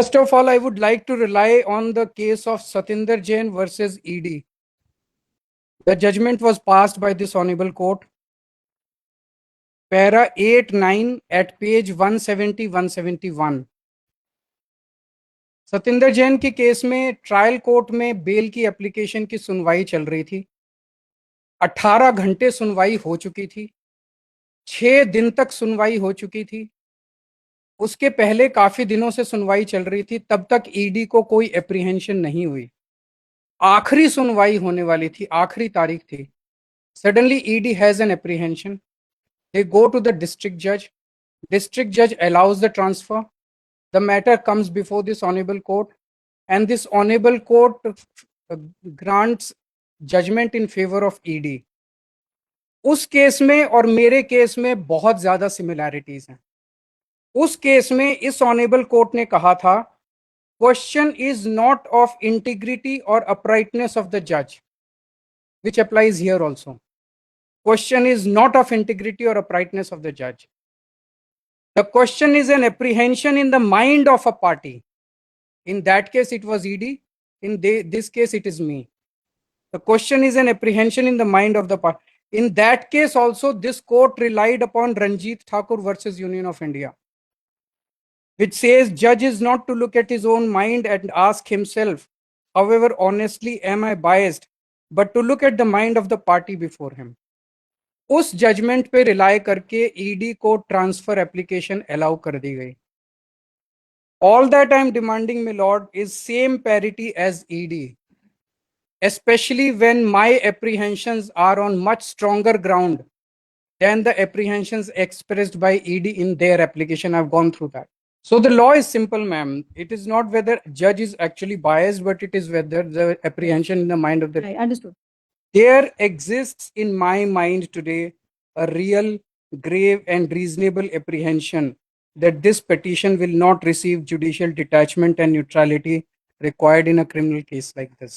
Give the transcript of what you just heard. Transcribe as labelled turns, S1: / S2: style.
S1: First of all, I would like to rely on the case of Satinder Jain versus ED. The judgment was passed by this Honorable Court. Para 8-9 at page 170-171. Satinder Jain के case में trial court में bell की application की सुनवाई चल रही थी। 18 घंटे सुनवाई हो चुकी थी। 6 दिन तक सुनवाई हो चुकी थी। उसके पहले काफी दिनों से सुनवाई चल रही थी, तब तक ईडी को कोई एप्रीहेंशन नहीं हुई। आखिरी सुनवाई होने वाली थी, आखिरी तारीख थी। Suddenly ED has an apprehension. They go to the district जज. District judge allows the transfer. The matter comes before this honorable court, and this honorable court grants judgment in favor of ED. उस case में और मेरे case में बहुत ज्यादा similarities हैं। उस केस में इस ऑनेबल कोर्ट ने कहा था, question is not of integrity और अपराइटनेस ऑफ द जज, विच applies here also. Question is not of integrity और अपराइटनेस ऑफ द जज. The question is an apprehension in the mind of a party. In that case, it was ED. In this case, it is me. The question is an apprehension in the mind of the party. In that case also, this court relied upon Ranjit Thakur versus Union of India, which says judge is not to look at his own mind and ask himself, however honestly am I biased, but to look at the mind of the party before him. उस judgment पे rely करके ED को transfer application allow कर दी गई. All that I am demanding my lord is same parity as ED, especially when my apprehensions are on much stronger ground than the apprehensions expressed by ED in their application. I've gone through that. So the law is simple, ma'am. It is not whether judge is actually biased, but it is whether the apprehension in the mind of the...
S2: I understood.
S1: There exists in my mind today a real, grave and reasonable apprehension that this petition will not receive judicial detachment and neutrality required in a criminal case like this.